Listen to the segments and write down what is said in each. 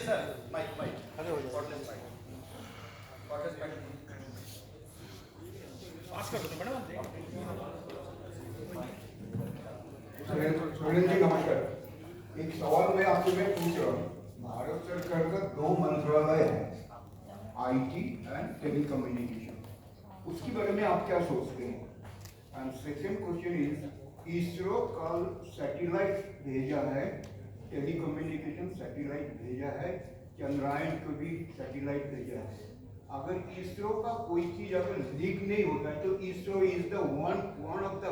सुरेंद्र जी नमस्कार। एक सवाल मैं आपसे पूछ रहा हूँ, भारत सरकार का 2 मंत्रालय है, आईटी एंड टेलीकम्युनिकेशन, उसके बारे में आप क्या सोचते हैं? And second question is, ISRO कल सैटेलाइट भेजा है, टेलीकम्युनिकेशन सैटेलाइट भेजा है, चंद्रयान को भी सैटेलाइट भेजा है। अगर इसरो का कोई चीज अगर लीक नहीं होता है तो ISRO is the one of the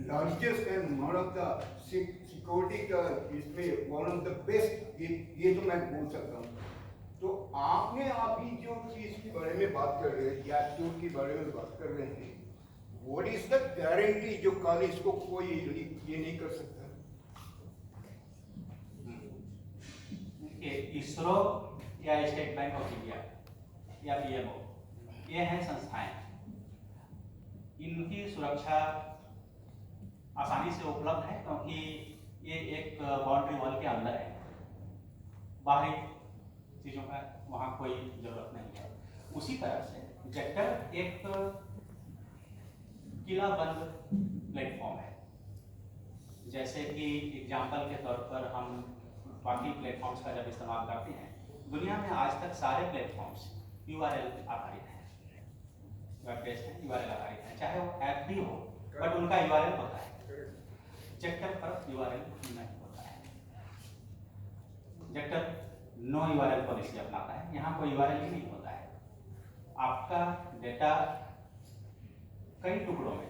largest and one of the security का इसमें वन ऑफ द बेस्ट, ये तो मैं बोल सकता हूँ। तो आपने अभी जो चीज के बारे में बात कर रहे हैं, गैस के बारे में बात कर रहे हैं, व्हाट इज द गारंटी जो कल इसको कोई ये नहीं कर सकता? इसरो या स्टेट बैंक ऑफ इंडिया या पीएमओ, ये हैं संस्थाएं, इनकी सुरक्षा आसानी से उपलब्ध है क्योंकि ये एक बाउंड्री वॉल के अंदर है, बाहरी चीज़ों का वहाँ कोई जरूरत नहीं है। उसी तरह से जेक्टर एक किला बंद प्लेटफॉर्म है। जैसे कि एग्जाम्पल के तौर पर हम बाकी प्लेटफॉर्म्स का जब इस्तेमाल करते हैं, दुनिया में आज तक सारे प्लेटफॉर्म्स URL आधारित हैं, वेब बेस्ड हैं, URL आधारित हैं, चाहे वो ऐप भी हो बट उनका URL होता है। जेक्टर पर URL नहीं होता है। जेक्टर नो URL पॉलिसी अपनाता है, यहाँ कोई URL ही नहीं होता है। आपका डेटा कई टुकड़ों में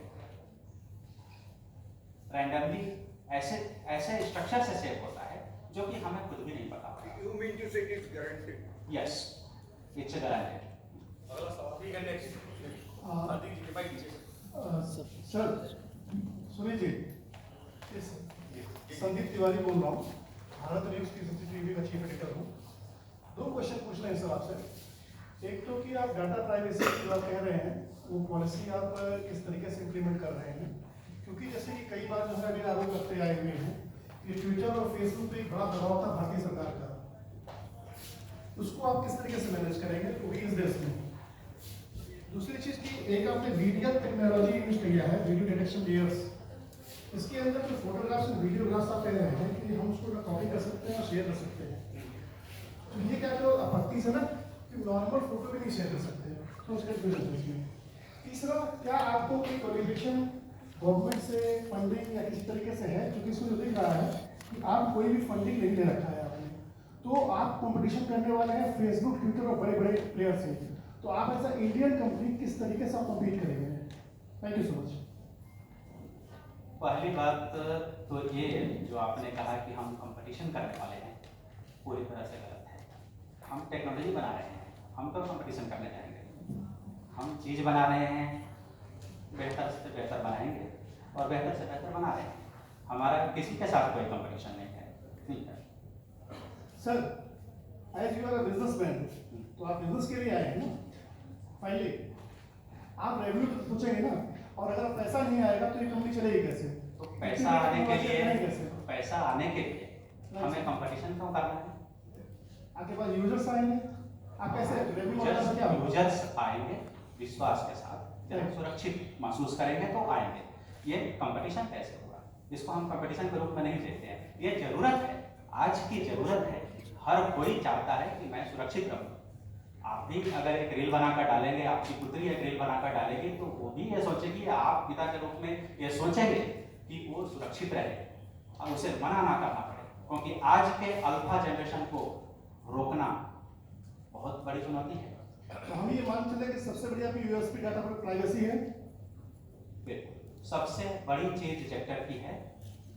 रैंडमली ऐसे स्ट्रक्चर से सेव होता है जो कि हमें खुद भी नहीं पता। You mean to say it's guaranteed? Yes, it's a guaranteed. अगला सवाल ठीक है, नेक्स्ट हार्दिक जी के भाई पीछे सर सुनिए जी, संदीप तिवारी बोल रहा हूँ, भारत न्यूज़ की सबसे टीवी का चीफ एडिटर हूँ। 2 क्वेश्चन पूछना है सर आपसे। एक तो कि आप डाटा प्राइवेसी की बात कह रहे हैं, वो पॉलिसी आप किस तरीके से इम्प्लीमेंट कर रहे हैं? क्योंकि जैसे कि कई बार जो है अभी आरोप लगते आए हुए हैं कि ट्विटर और फेसबुक पे एक बड़ा दबाव था भारतीय सरकार का, उसको आप किस तरीके से मैनेज करेंगे तो इस देश में? दूसरी चीज़ की, एक आपने वीडियो टेक्नोलॉजी यूज किया है, वीडियो डिटेक्शन लेयर्स, इसके अंदर जो फोटोग्राफ्स और वीडियोग्राफ्स आप कह रहे हैं कि हम उसको कॉपी कर सकते हैं और शेयर कर सकते हैं, तो ये क्या जो आपत्ति से ना कि नॉर्मल फोटो भी नहीं शेयर कर सकते हैं, तो उसका तीसरा, क्या आपको कोई कोलिगेशन गवर्नमेंट से फंडिंग या किसी तरीके से है? क्योंकि इसमें जो दिख रहा है कि आप कोई भी फंडिंग नहीं ले रखा है आपने, तो आप कंपटीशन करने वाले हैं फेसबुक, ट्विटर और बड़े बड़े प्लेयर से, तो आप एज अ इंडियन कंपनी किस तरीके से आप कम्पीट करेंगे? Thank you so much. पहली बात तो ये जो आपने कहा कि हम कंपटीशन करने वाले हैं, पूरी तरह से गलत है। हम टेक्नोलॉजी बना रहे हैं, हम तो कंपटीशन करने जाएंगे। हम चीज़ बना रहे हैं, बेहतर से बेहतर बनाएंगे और बेहतर से बेहतर बना रहे हैं। हमारा किसी के साथ कोई कंपटीशन नहीं है, ठीक है sir. As you are a businessman, तो आप बिजनेस के लिए आए हैं ना, फाइनली आप रेवेन्यू तो सोचेंगे ना, और अगर पैसा नहीं आएगा तो ये कंपनी चलेगी कैसे? तो पैसा आने के लिए हमें कंपटीशन क्यों करना है? आपके पास यूजर्स आएंगे, आप कैसे रेवेन्यू? यूजर्स आएंगे विश्वास के साथ, जब सुरक्षित महसूस करेंगे तो आएंगे। ये कंपटीशन कैसे होगा? इसको हम कंपटीशन के रूप में नहीं देखते हैं। ये जरूरत है, आज की जरूरत है। हर कोई चाहता है कि मैं सुरक्षित रहूं। आप भी अगर एक रील बनाकर डालेंगे, आपकी पुत्री एक रील बनाकर डालेगी, तो वो भी ये सोचेगी, आप पिता के रूप में ये सोचेंगे कि वो सुरक्षित रहे और उसे मना ना करना पड़े, क्योंकि आज के अल्फा जनरेशन को रोकना बहुत बड़ी चुनौती है। तो हम ये मान चले कि सबसे बड़ी आपकी यूएसपी डाटा प्राइवेसी है। बिल्कुल, सबसे बड़ी चीज जेक्टर की है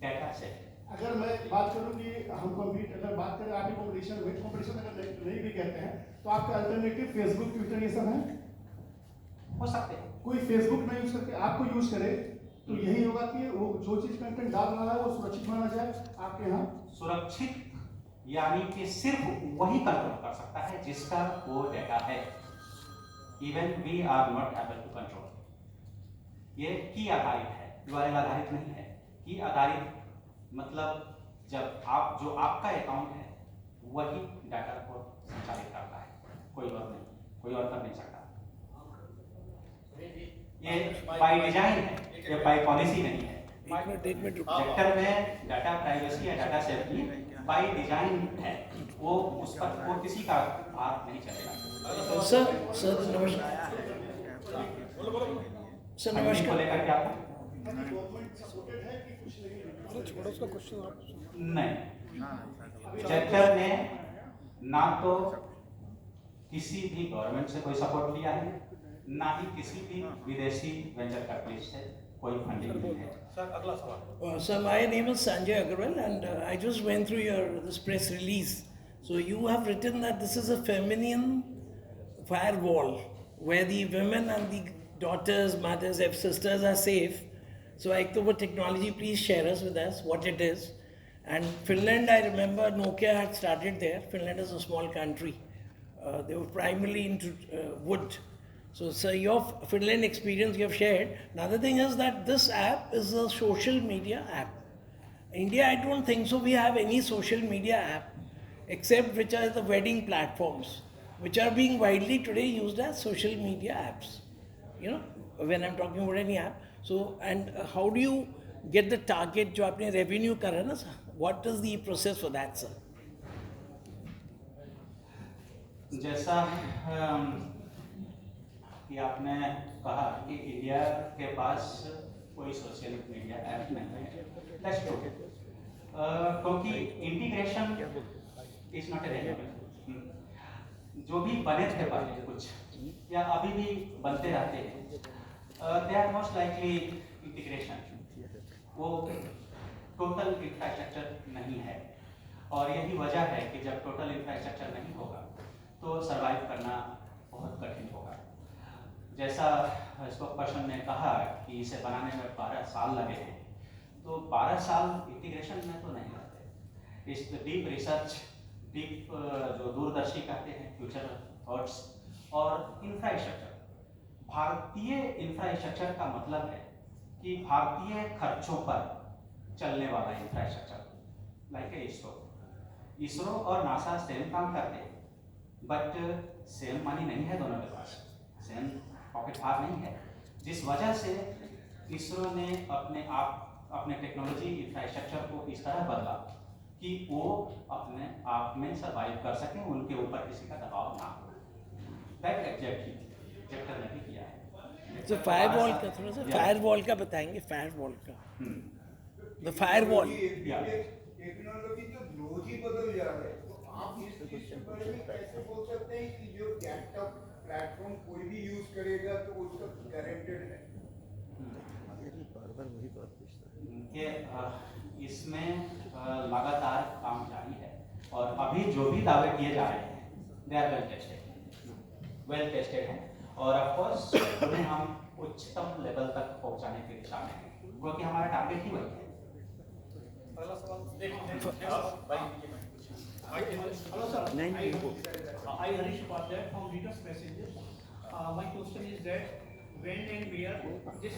डाटा सेट। अगर मैं बात करूं कि हम अगर बात करें आपकी कंपटीशन विद कंपटीशन अगर नहीं भी कहते हैं, तो आपका अल्टरनेटिव फेसबुक, ट्विटर ये सब है, हो सकते हैं। कोई फेसबुक ना यूज करके आपको यूज करे, तो यही होगा कि वो जो चीज कंटेंट डाल रहा है वो सुरक्षित माना जाए आपके यहाँ। सुरक्षित यानी कि सिर्फ वही कंट्रोल कर सकता है जिसका वो डाटा है। Even we are not able to control. ये की आधारित है, URL आधारित नहीं है। की आधारित मतलब जब आप जो आपका अकाउंट है वही डाटा को संचालित करता है, कोई और नहीं, कोई और कर नहीं सकता। ये बाय डिजाइन है, ये बाय पॉलिसी नहीं है। जेक्टर में डाटा प्राइवेसी या डाटा सेफ्टी बाय डिजाइन है, वो उस पर वो किसी का हाथ नहीं चलेगा। सर नमस्कार। सर को नमस्कार। लेकर क्या गवर्नमेंट सपोर्टेड है कि कुछ नहीं है? छोटा उसका क्वेश्चन नहीं, जेक्टर ने ना तो किसी भी गवर्नमेंट से कोई सपोर्ट लिया है, ना ही किसी भी विदेशी वेंचर कैपिटलिस्ट से कोई फंडिंग ली है। सर अगला सवाल। So my name is Sanjay Agarwal, and I just went through your this press release. So you have written that this is a feminine firewall where the women and the daughters, mothers, sisters are safe. So October Technology, please share us with us what it is. And Finland, I remember Nokia had started there. Finland is a small country. They were primarily into wood. So, sir, your Finland experience you have shared. Another thing is that this app is a social media app. India, I don't think so. We have any social media app except which are the wedding platforms, which are being widely today used as social media apps. You know, when I'm talking about any app. So, and how do you get the target? जो आपने revenue करा ना sir? What is the process for that, sir? जैसा कि आपने कहा कि India के पास कोई सोशल मीडिया ऐप नहीं है, दैट्स ट्रू, क्योंकि इंटीग्रेशन इज नॉट अवेलेबल। जो भी बने थे पहले कुछ या अभी भी बनते रहते हैं, they are most likely integration, वो टोटल इंफ्रास्ट्रक्चर नहीं है। और यही वजह है कि जब टोटल इंफ्रास्ट्रक्चर नहीं होगा तो सरवाइव करना बहुत कठिन होगा। जैसा स्पोक पर्सन ने कहा कि इसे बनाने में 12 साल लगे हैं, तो 12 साल इंटीग्रेशन में तो नहीं लगते। इस डीप रिसर्च, डीप जो दूरदर्शी कहते हैं, फ्यूचर थॉट्स और इंफ्रास्ट्रक्चर, भारतीय इंफ्रास्ट्रक्चर का मतलब है कि भारतीय खर्चों पर चलने वाला इंफ्रास्ट्रक्चर, लाइक इसरो और नासा सेम काम करते हैं, बट सेम मनी नहीं है दोनों के पास, सेम पॉकेट फार नहीं है। जिस वजह से इसरो ने अपने टेक्नोलॉजी इंफ्रास्ट्रक्चर को इस तरह बदला कि वो अपने आप में सर्वाइव कर सकें, उनके ऊपर किसी का दबाव ना हो। दैट एग्जैक्टली जेक्टर ने भी किया है। तो फायरवॉल का थोड़ा सा फायरवॉल का बताएंगे, फायरवॉल का। द फायरवॉल टेक्नोलॉजी तो रोज ही बदल जा रहा है, तो आप इस चीज के बारे में कैसे बोल सकते हैं कि जो गेटअप प्लेटफॉर्म कोई भी यूज करेगा तो उसका गारंटेड है? कि इसमें लगातार काम जारी है और अभी जो भी दावे किए जा रहे हैं दे आर वेल टेस्टेड है, और ऑफ कोर्स उन्हें हम उच्चतम लेवल तक पहुंचाने की दिशा में हैं, क्योंकि हमारा टारगेट ही वही है। अगला सवाल। Hello sir. I Harish Upadhyay from Readers Messages. My question is that when and where this